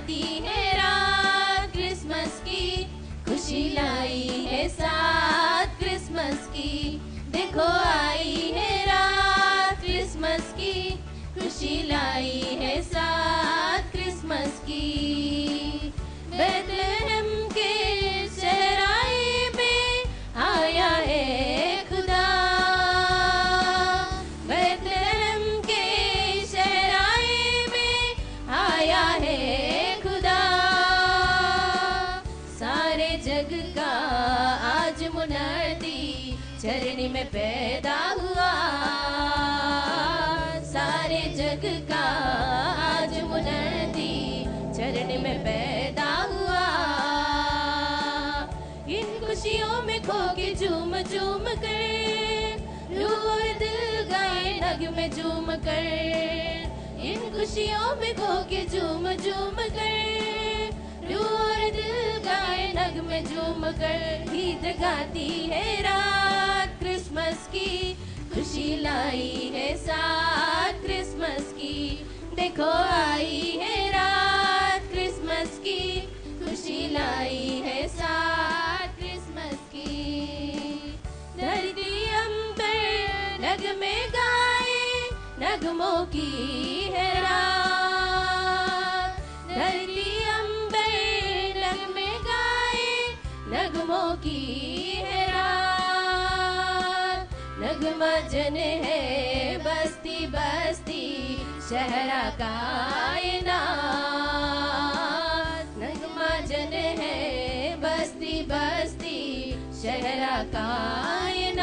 आती है रात क्रिसमस की, खुशी लाई है साथ क्रिसमस की। देखो आई है रात क्रिसमस की, खुशी लाई है साथ क्रिसमस की। बेथलेहम के शहराए में आया है खुदा, बेथलेहम के शहराए में आया है खुदा। सारे जग का आज मुनर्दी चरनी में पैदा हुआ, सारे जग का आज मुनर्दी चरनी में पैदा हुआ। इन खुशियों में खो के झूम झूम कर रूह और दिल गाए नगमे झूम कर। इन खुशियों में खो के झूम झूम कर रूह और दिल गाए नगमे झूम कर। गीत गाती है रात क्रिसमस की, खुशी लाई है साथ क्रिसमस की। देखो आई है रात क्रिसमस की, खुशी लाई है साथ क्रिसमस की। धरती अंबर नगमे गाए नगमों की है रात, धरती अंबर नगमे गाए नगमों की है रात। नगमा जन है बस्ती बस्ती शहरा कायनात, नगमा जन है बस्ती बस्ती शहरा कायनात।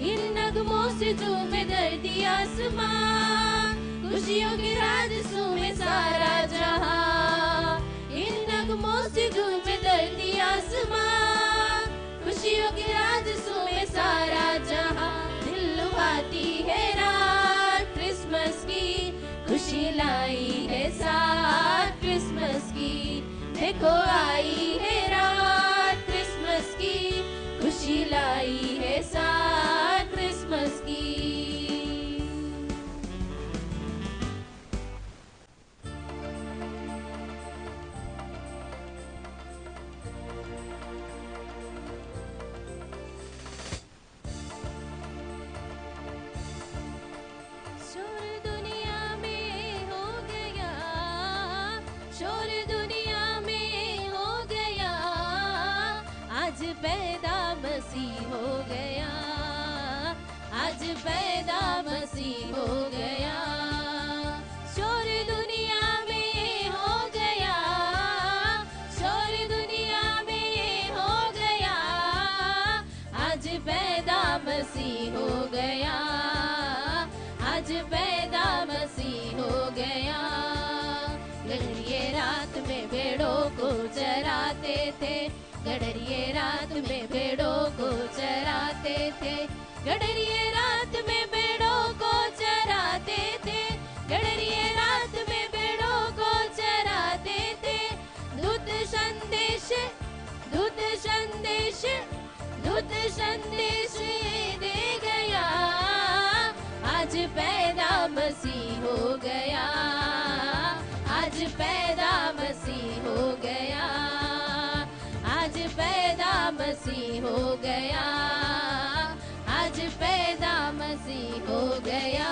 इन नगमों से झूमे धरती आसमान, खुशियों की राजसू में सारा जहां। इन नगमों से झूमे धरती आसमान, खुशियों की राजसू में सारा जहां। दिल लुभाती है रात क्रिसमस की, खुशी लाई है साथ क्रिसमस की। देखो आई है रात क्रिसमस की, खुशी लाई है साथ क्रिसमस की। पैदा मसीह हो गया, आज पैदा मसीह हो गया। शोर दुनिया में हो गया, शोर दुनिया में हो गया, आज पैदा मसीह हो गया, आज पैदा मसीह हो गया। गडरिये रात में भेड़ों को चराते थे, गडरिये रात में भेड़ों को चराते थे, गडरिये रात में भेड़ों को चराते थे, गडरिये रात में भेड़ों को चराते थे। दूत संदेश दूत संदेश दूत संदेश दे गया, आज पैदा मसीह हो गया, आज पैदा मसीह हो गया, आज पैदा मसीह हो गया, आज पैदा मसीह हो गया।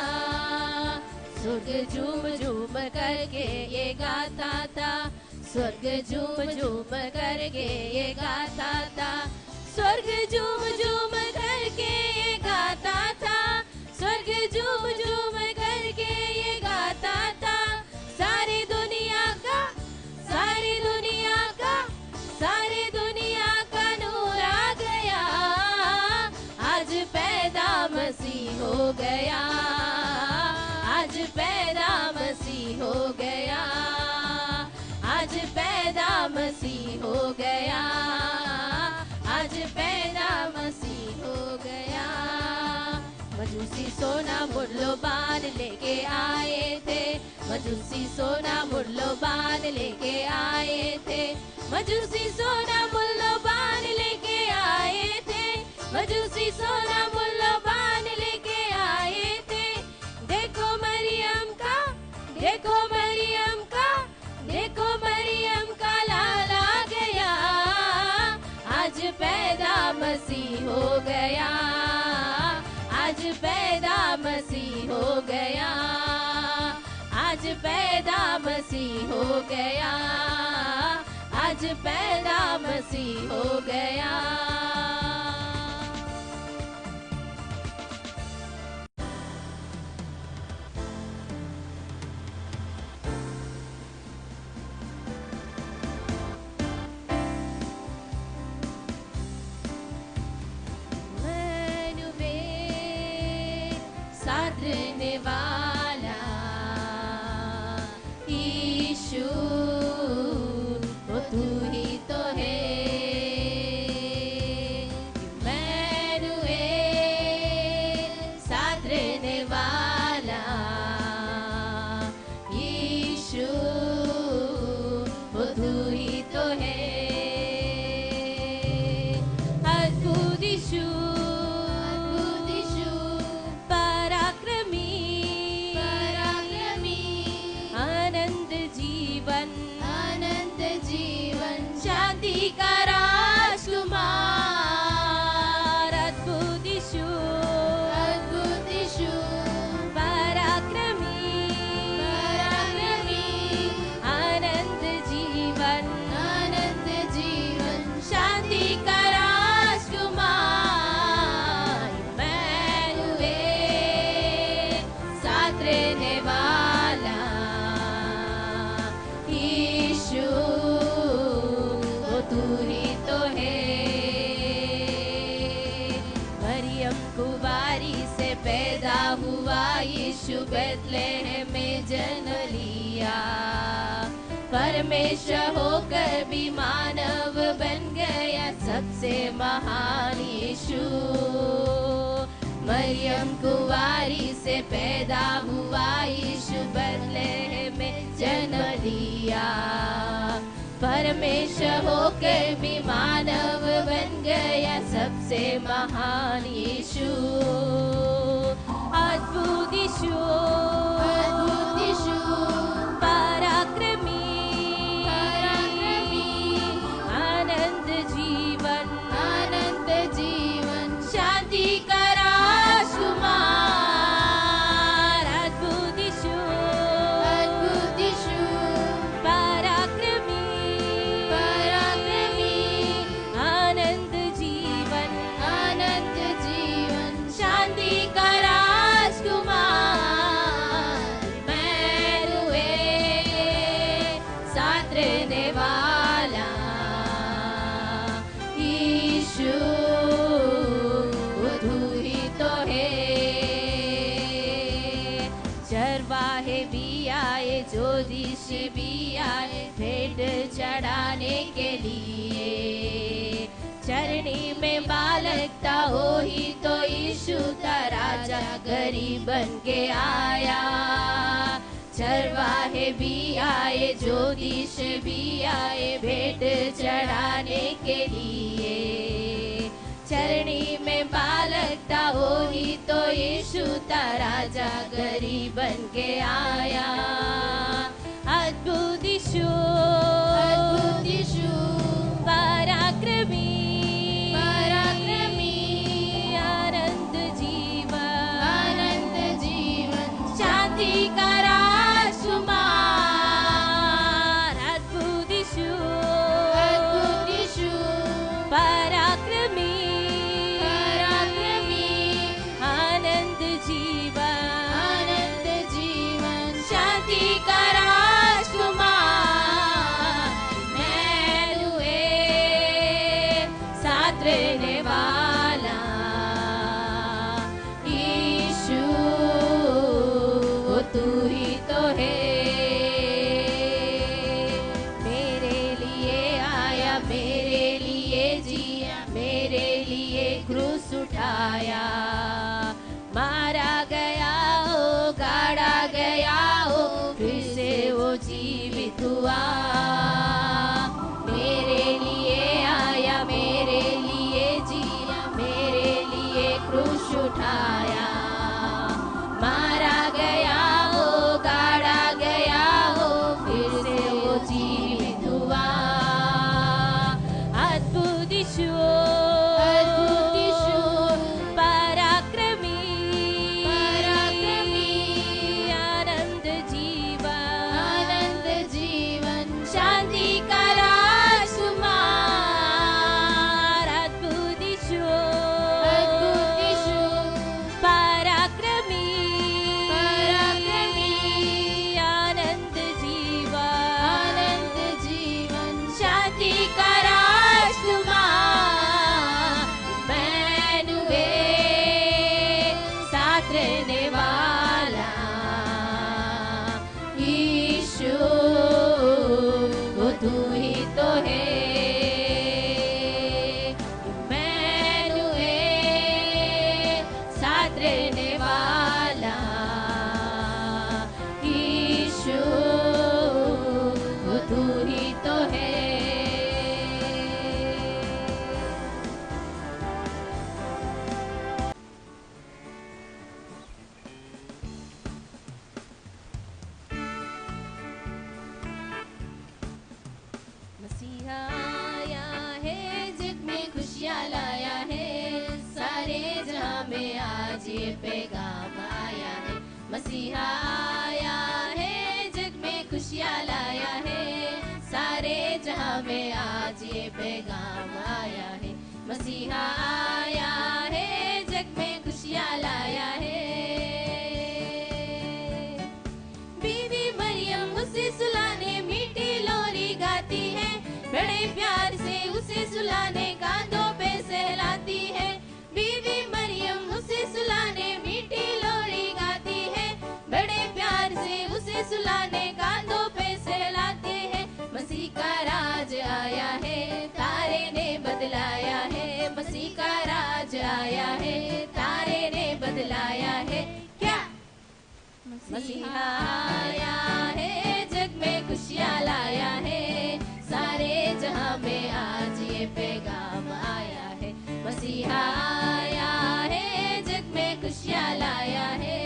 स्वर्ग झूम झूम करके ये गाता था, स्वर्ग झूम झूम करके ये गाता था, स्वर्ग झूम झूम करके ये गाता था, स्वर्ग झूम झूम करके ये गाता था। सारी दुनिया का सारी दुनिया का सारी दुनिया का नूर आ गया, आज पैदा मसीह हो गया, आज पैदा मसीह हो गया, आज पैदा मसीह हो गया, आज पैदा मसीह हो गया। मजूसी सोना मूल्यवान लेके आए थे, मजूसी सोना मूल्यवान लेके आए थे, मजूसी सोना मूल्यवान लेके आए थे, मजूसी सोना मूल्यवान लेके आए थे। देखो मरियम का देखो मरियम का पैदा मसीह हो गया, आज पैदा मसीह हो गया। साधने वाला यीशु, वो तू ही तो है। इम्मानुएल, साधने वाला यीशु, वो तू ही तो है। अद्भुत यीशु, का राजकुमार, अद्भुत यीशु, अद्भुत यीशु, पराक्रमी, पराक्रमी, आनंद जीवन, आनंद जीवन, शांति का राजकुमार। इम्मानुएल, साथ रहने वाला यीशु, तू ही तो है। मरियम कुंवारी से पैदा हुआ यीशु, बैतलहम में जन्म लिया। परमेश्वर होकर भी मानव बन गया, सबसे महान यीशु। मरियम कुंवारी से पैदा हुआ यीशु, बैतलहम में जन्म लिया। परमेश्वर होकर भी मानव बन गया, सबसे महान यीशु। अद्भुत यीशु, अद्भुत यीशु, पराक्रमी, पराक्रमी, आनंद जीवन, आनंद जीवन, शांति का राजकुमार। अद्भुत यीशु, अद्भुत यीशु, ज्योतिषी भी आए भेंट चढ़ाने के लिए। चरनी में बालक था हो ही तो यीशु था, राजा गरीब बन के आया। चरवाहे भी आए, ज्योतिष भी आए भेंट चढ़ाने के लिए। चरनी में बालक था हो ही तो यीशु था, राजा गरीब बन के आया। अद्भुत यीशु, अद्भुत यीशु, पराक्रमी, पराक्रमी, आनंद जीवन, आनंद जीवन, शांति का राजकुमार। अद्भुत यीशु, अद्भुत यीशु, पराक्रमी, पराक्रमी, आनंद जीवन, आनंद जीवन, शांति का रहने वाला यीशु, वो तू ही तो है। मेरे लिए आया, मेरे लिए जिया, मेरे लिए क्रूस उठाया। मारा गया हो, गाड़ा गया हो, फिर से वो जीवित हुआ। मेरे लिए आया, मेरे लिए जिया, मेरे लिए क्रूस उठाया। मारा गया हो, गाड़ा गया हो, फिर से वो जीवित हुआ। अद्भुत यीशु, अद्भुत यीशु, पराक्रमी, पराक्रमी, आनंद जीवन, पैगाम आया है। मसीहा आया है, जग में खुशियाँ लाया है, सारे जहां में आज ये पैगाम आया है। मसीहा आया है, जग में खुशियाँ लाया है। बीवी मरियम उसे सुलाने मीठी लोरी गाती है, बड़े प्यार से उसे सुलाने कांधों पे सहलाती है। बीवी मरियम उसे सुलाने मीठी लोरी गाती है, बड़े प्यार से उसे सुलाने कांधों पे सहलाती है। मसीह का राज आया है, तारे ने बदलाया है। मसीह का राज आया है, तारे ने बदलाया है। क्या मसीहा आया है, जग में खुशियाँ लाया है, सारे जहां में आज ये पैगाम आया है। मसीहा आया है, जग में खुशियाँ लाया है।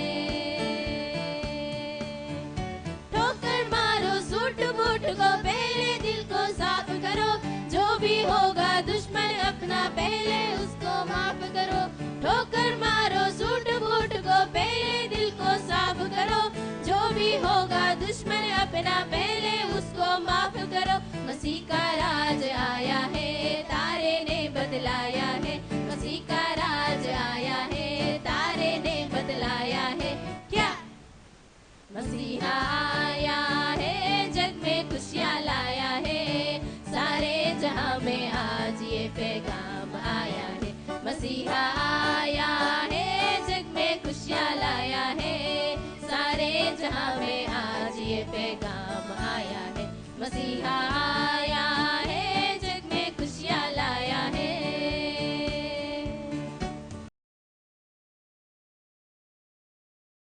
ठोकर मारो सूट बूट को, पहले दिल को साफ करो, जो भी होगा दुश्मन अपना पहले उसको माफ करो। ठोकर मारो सूट बूट को, पहले दिल को साफ करो, जो भी होगा दुश्मन अपना पहले उसको माफ करो। मसीह का राज आया है, तारे ने बदलाया है। मसीह का राज आया है, तारे ने बदलाया है। क्या मसीहा आया है, जग में खुशियाँ लाया है, सारे जहां में आज ये पैगाम आया है। मसीहा आया है, जग में खुशियाँ लाया है, सारे जहां में आज ये पैगाम आया है। मसीहा आया